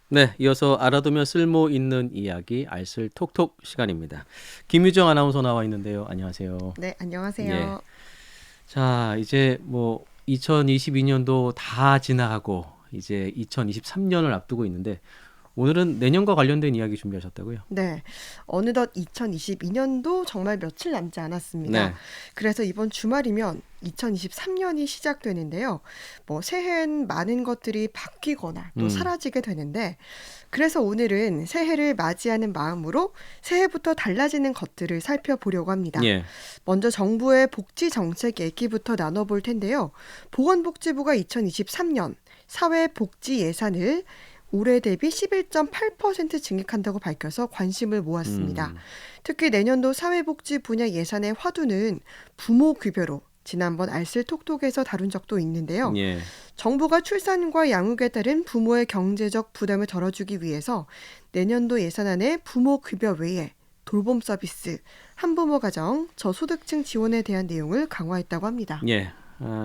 네, 이어서 알아두면 쓸모 있는 이야기 알쓸톡톡 시간입니다. 김유정 아나운서 나와 있는데요. 안녕하세요. 네, 예. 안녕하세요. 자, 이제 뭐 2022년도 다 지나가고 이제 2023년을 앞두고 있는데 오늘은 내년과 관련된 이야기 준비하셨다고요? 네, 어느덧 2022년도 정말 며칠 남지 않았습니다. 네. 그래서 이번 주말이면 2023년이 시작되는데요. 새해엔 많은 것들이 바뀌거나 또 음. 사라지게 되는데, 그래서 오늘은 새해를 맞이하는 마음으로 새해부터 달라지는 것들을 살펴보려고 합니다. 예. 먼저 정부의 복지 정책 얘기부터 나눠볼 텐데요. 보건복지부가 2023년 사회복지 예산을 올해 대비 11.8% 증액한다고 밝혀서 관심을 모았습니다. 음. 특히 내년도 사회복지 분야 예산의 화두는 부모급여로 지난번 알쓸톡톡에서 다룬 적도 있는데요. 예. 정부가 출산과 양육에 따른 부모의 경제적 부담을 덜어주기 위해서 내년도 예산안에 부모급여 외에 돌봄 서비스, 한부모 가정, 저소득층 지원에 대한 내용을 강화했다고 합니다. 예.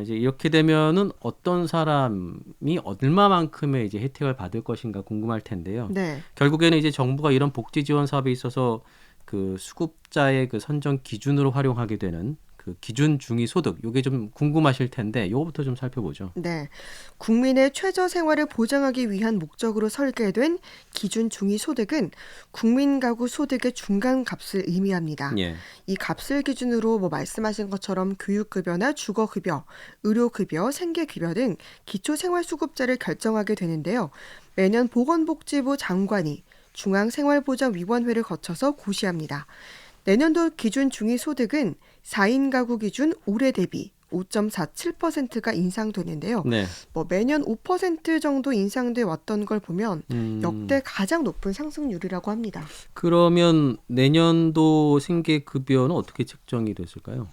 이제 이렇게 되면은 어떤 사람이 얼마만큼의 이제 혜택을 받을 것인가 궁금할 텐데요. 네. 결국에는 이제 정부가 이런 복지 지원 사업에 있어서 그 수급자의 그 선정 기준으로 활용하게 되는 그 기준 중위 소득, 요게 좀 궁금하실 텐데 요거부터 좀 살펴보죠. 네. 국민의 최저 생활을 보장하기 위한 목적으로 설계된 기준 중위소득은 국민 가구 소득의 중간 값을 의미합니다. 예. 이 값을 기준으로 말씀하신 것처럼 교육급여나 주거급여, 의료급여, 생계급여 등 기초생활수급자를 결정하게 되는데요. 매년 보건복지부 장관이 중앙생활보장위원회를 거쳐서 고시합니다. 내년도 기준 중위소득은 4인 가구 기준 올해 대비 5.47%가 인상되는데요. 네. 매년 5% 정도 인상돼 왔던 걸 보면 역대 음. 가장 높은 상승률이라고 합니다. 그러면 내년도 생계급여는 어떻게 책정이 됐을까요?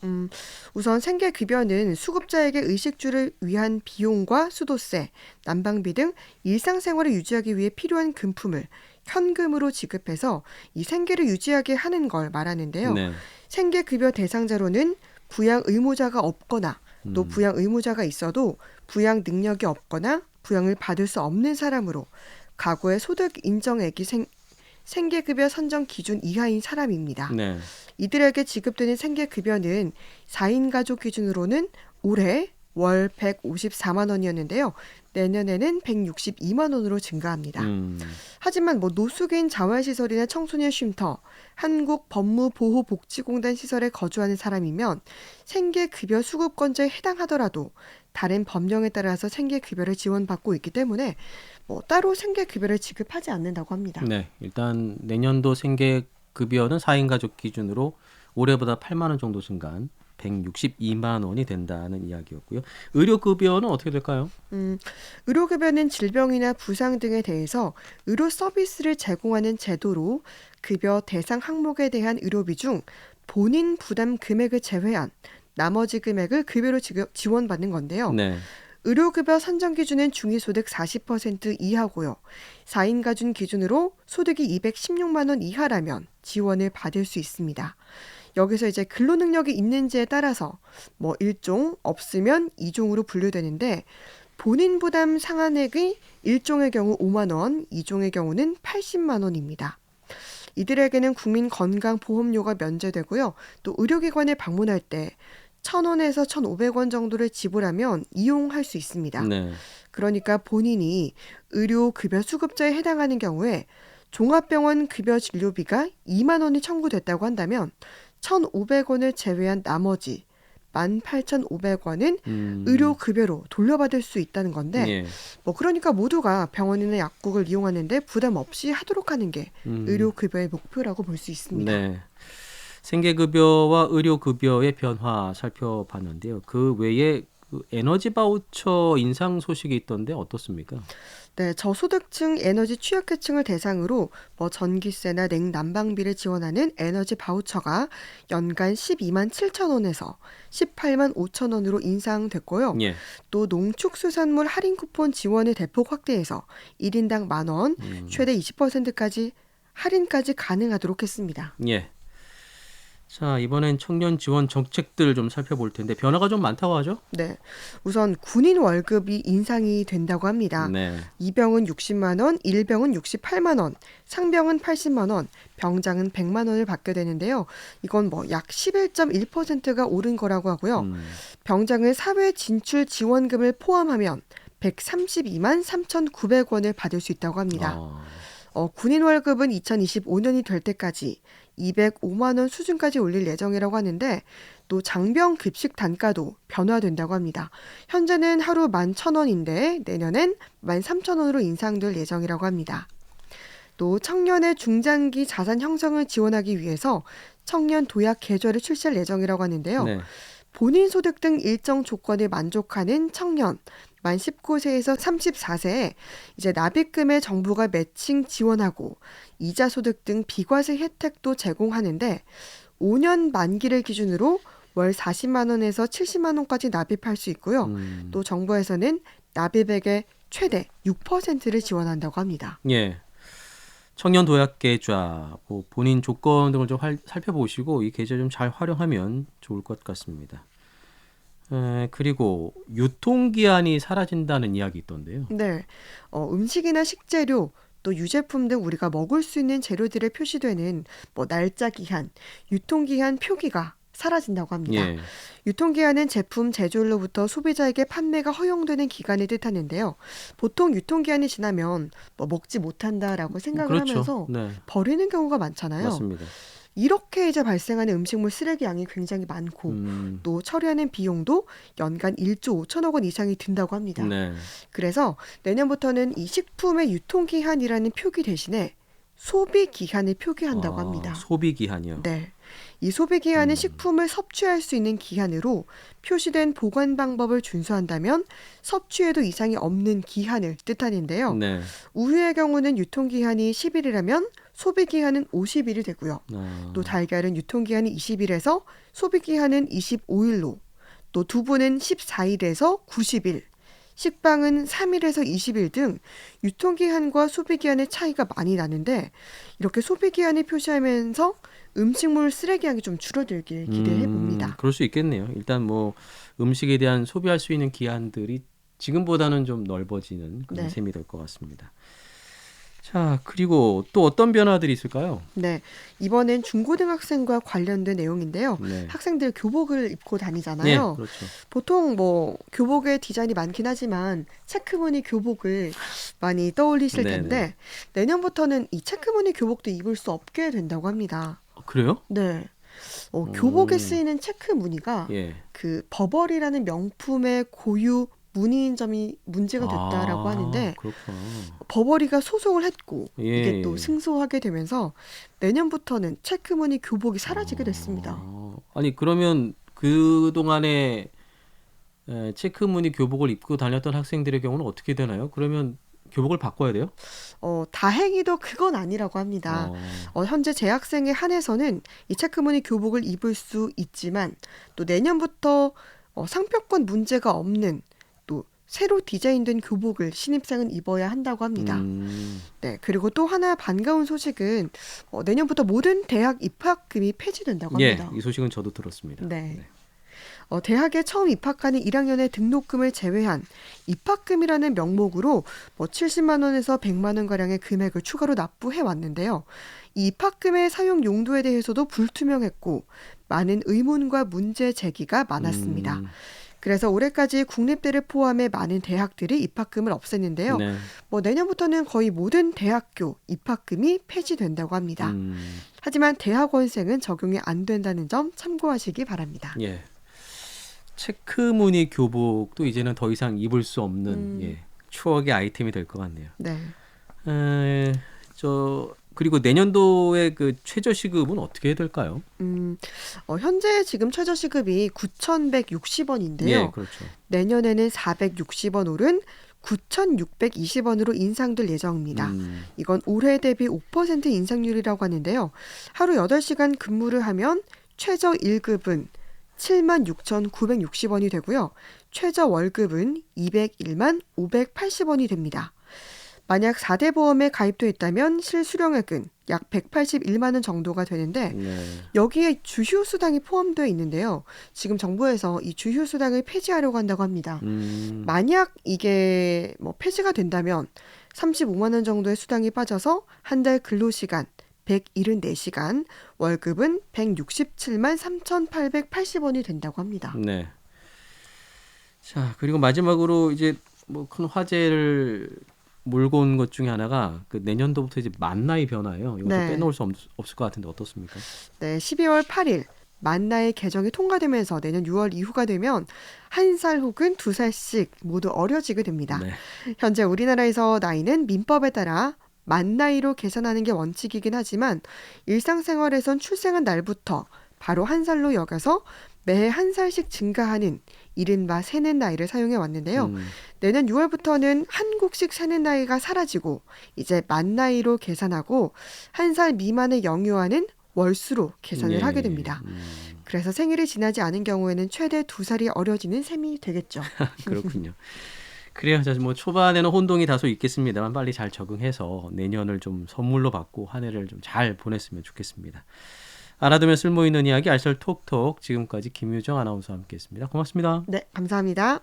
우선 생계급여는 수급자에게 의식주를 위한 비용과 수도세, 난방비 등 일상생활을 유지하기 위해 필요한 금품을 현금으로 지급해서 이 생계를 유지하게 하는 걸 말하는데요. 네. 생계급여 대상자로는 부양 의무자가 없거나 또 음. 부양 의무자가 있어도 부양 능력이 없거나 부양을 받을 수 없는 사람으로 과거의 소득 인정액이 생계급여 선정 기준 이하인 사람입니다. 네. 이들에게 지급되는 생계급여는 4인 가족 기준으로는 올해 월 154만 원이었는데요. 내년에는 162만 원으로 증가합니다. 음. 하지만 노숙인 자활시설이나 청소년 쉼터, 한국법무보호복지공단 시설에 거주하는 사람이면 생계급여 수급권자에 해당하더라도 다른 법령에 따라서 생계급여를 지원받고 있기 때문에 따로 생계급여를 지급하지 않는다고 합니다. 네. 일단 내년도 생계급여는 4인 가족 기준으로 올해보다 8만 원 정도 증가한 162만 원이 된다는 이야기였고요. 의료급여는 어떻게 될까요? 의료급여는 질병이나 부상 등에 대해서 의료 서비스를 제공하는 제도로 급여 대상 항목에 대한 의료비 중 본인 부담 금액을 제외한 나머지 금액을 급여로 지원받는 건데요. 네. 의료급여 선정 기준은 중위소득 40% 이하고요. 4인 가족 기준으로 소득이 216만 원 이하라면 지원을 받을 수 있습니다. 여기서 이제 근로능력이 있는지에 따라서 1종, 없으면 2종으로 분류되는데 본인 부담 상한액이 1종의 경우 5만 원, 2종의 경우는 80만 원입니다. 이들에게는 국민건강보험료가 면제되고요. 또 의료기관에 방문할 때 1,000원에서 1,500원 정도를 지불하면 이용할 수 있습니다. 네. 그러니까 본인이 의료급여 수급자에 해당하는 경우에 종합병원 급여 진료비가 2만 원이 청구됐다고 한다면 1,500원을 제외한 나머지 18,500원은 음. 의료급여로 돌려받을 수 있다는 건데 예. 그러니까 모두가 병원이나 약국을 이용하는데 부담 없이 하도록 하는 게 음. 의료급여의 목표라고 볼 수 있습니다. 네. 생계급여와 의료급여의 변화 살펴봤는데요. 그 외에 그 에너지 바우처 인상 소식이 있던데 어떻습니까? 네, 저소득층 에너지 취약계층을 대상으로 전기세나 냉난방비를 지원하는 에너지 바우처가 연간 12만 7천 원에서 18만 5천 원으로 인상됐고요. 예. 또 농축수산물 할인 쿠폰 지원을 대폭 확대해서 1인당 만 원, 최대 20%까지 할인까지 가능하도록 했습니다. 예. 자, 이번엔 청년 지원 정책들 좀 살펴볼 텐데 변화가 좀 많다고 하죠? 네. 우선 군인 월급이 인상이 된다고 합니다. 네. 이병은 60만 원, 일병은 68만 원, 상병은 80만 원, 병장은 100만 원을 받게 되는데요. 이건 뭐 약 11.1%가 오른 거라고 하고요. 병장을 사회 진출 지원금을 포함하면 132만 3,900원을 받을 수 있다고 합니다. 군인 월급은 2025년이 될 때까지 205만 원 수준까지 올릴 예정이라고 하는데 또 장병 급식 단가도 변화된다고 합니다. 현재는 하루 11,000원인데 내년엔 13,000원으로 인상될 예정이라고 합니다. 또 청년의 중장기 자산 형성을 지원하기 위해서 청년 도약 계좌를 출시할 예정이라고 하는데요. 네. 본인 소득 등 일정 조건에 만족하는 청년 만 19세에서 34세에 이제 납입금에 정부가 매칭 지원하고 이자 소득 등 비과세 혜택도 제공하는데 5년 만기를 기준으로 월 40만 원에서 70만 원까지 납입할 수 있고요. 또 정부에서는 납입액의 최대 6%를 지원한다고 합니다. 예. 청년 도약 계좌, 뭐 본인 조건 등을 좀 살펴보시고 이 계좌 좀 잘 활용하면 좋을 것 같습니다. 그리고 유통기한이 사라진다는 이야기 있던데요. 네, 음식이나 식재료 또 유제품 등 우리가 먹을 수 있는 재료들에 표시되는 뭐 날짜 기한, 유통기한 표기가 사라진다고 합니다. 예. 유통기한은 제품 제조일로부터 소비자에게 판매가 허용되는 기간을 뜻하는데요. 보통 유통기한이 지나면 뭐 먹지 못한다라고 생각을 그렇죠. 하면서 네. 버리는 경우가 많잖아요. 맞습니다. 이렇게 이제 발생하는 음식물 쓰레기 양이 굉장히 많고 또 처리하는 비용도 연간 1조 5천억 원 이상이 든다고 합니다. 네. 그래서 내년부터는 이 식품의 유통기한이라는 표기 대신에 소비기한을 표기한다고 합니다. 소비기한이요. 네. 이 소비기한은 식품을 섭취할 수 있는 기한으로 표시된 보관 방법을 준수한다면 섭취에도 이상이 없는 기한을 뜻하는데요. 네. 우유의 경우는 유통기한이 10일이라면 소비기한은 50일이 되고요. 또 달걀은 유통기한이 20일에서 소비기한은 25일로, 또 두부는 14일에서 90일, 식빵은 3일에서 20일 등 유통기한과 소비기한의 차이가 많이 나는데 이렇게 소비기한을 표시하면서 음식물 쓰레기량이 좀 줄어들길 기대해 봅니다. 그럴 수 있겠네요. 일단 뭐 음식에 대한 소비할 수 있는 기한들이 지금보다는 좀 넓어지는 그런 네. 셈이 될 것 같습니다. 자, 그리고 또 어떤 변화들이 있을까요? 네, 이번엔 중고등학생과 관련된 내용인데요. 네. 학생들 교복을 입고 네, 다니잖아요. 그렇죠. 보통 뭐 교복의 디자인이 많긴 하지만 체크무늬 교복을 많이 떠올리실 네네. 텐데 내년부터는 이 체크무늬 교복도 입을 수 없게 된다고 합니다. 그래요? 네. 교복에 쓰이는 체크 무늬가 예. 그 버버리라는 명품의 고유 무늬인 점이 문제가 됐다라고 하는데 그렇구나. 버버리가 소송을 했고 예, 이게 또 예. 승소하게 되면서 내년부터는 체크 무늬 교복이 사라지게 됐습니다. 아니 그러면 그 동안에 체크무늬 교복을 입고 다녔던 학생들의 경우는 어떻게 되나요? 그러면 교복을 바꿔야 돼요? 다행히도 그건 아니라고 합니다. 현재 재학생에 한해서는 이 체크무늬 교복을 입을 수 있지만 또 내년부터 상표권 문제가 없는 또 새로 디자인된 교복을 신입생은 입어야 한다고 합니다. 네, 그리고 또 하나 반가운 소식은 내년부터 모든 대학 입학금이 폐지된다고 예, 합니다. 이 소식은 저도 들었습니다. 네. 대학에 처음 입학하는 1학년의 등록금을 제외한 입학금이라는 명목으로 70만 원에서 100만 원 가량의 금액을 추가로 납부해 왔는데요. 이 입학금의 사용 용도에 대해서도 불투명했고 많은 의문과 문제 제기가 많았습니다. 그래서 올해까지 국립대를 포함해 많은 대학들이 입학금을 없앴는데요. 네. 내년부터는 거의 모든 대학교 입학금이 폐지된다고 합니다. 하지만 대학원생은 적용이 안 된다는 점 참고하시기 바랍니다. 예. 체크무늬 교복도 이제는 더 이상 입을 수 없는 추억의 아이템이 될 것 같네요. 네. 그리고 내년도의 그 최저시급은 어떻게 될까요? 현재 지금 최저시급이 9,160원인데요. 예, 그렇죠. 내년에는 460원 오른 9,620원으로 인상될 예정입니다. 이건 올해 대비 5% 인상률이라고 하는데요. 하루 8시간 근무를 하면 최저 1급은 76,960원이 되고요. 최저 월급은 201만 580원이 됩니다. 만약 4대 보험에 가입돼 있다면 실수령액은 약 181만 원 정도가 되는데 네. 여기에 주휴수당이 포함되어 있는데요. 지금 정부에서 이 주휴수당을 폐지하려고 한다고 합니다. 만약 이게 뭐 폐지가 된다면 35만 원 정도의 수당이 빠져서 한 달 근로시간 174시간, 월급은 167만 3,880원이 된다고 합니다. 네. 자, 그리고 마지막으로 이제 뭐 큰 화제를 몰고 온 것 중에 하나가 그 내년도부터 이제 만 나이 변화예요. 이것도 네. 빼놓을 수 없을 것 같은데 어떻습니까? 네, 12월 8일 만 나이 개정이 통과되면서 내년 6월 이후가 되면 1살 혹은 2살씩 모두 어려지게 됩니다. 네. 현재 우리나라에서 나이는 민법에 따라 만 나이로 계산하는 게 원칙이긴 하지만 일상생활에선 출생한 날부터 바로 1살로 여겨서 매해 1살씩 증가하는 이른바 새는 나이를 사용해 왔는데요. 내년 6월부터는 한국식 새는 나이가 사라지고 이제 만 나이로 계산하고 1살 미만의 영유아는 월수로 계산을 예. 하게 됩니다. 그래서 생일이 지나지 않은 경우에는 최대 2살이 어려지는 셈이 되겠죠. 그렇군요. 그래요. 자, 뭐 초반에는 혼동이 다소 있겠습니다만 빨리 잘 적응해서 내년을 좀 선물로 받고 한 해를 좀 잘 보냈으면 좋겠습니다. 알아두면 쓸모있는 이야기 알쓸 톡톡 지금까지 김유정 아나운서와 함께했습니다. 고맙습니다. 네, 감사합니다.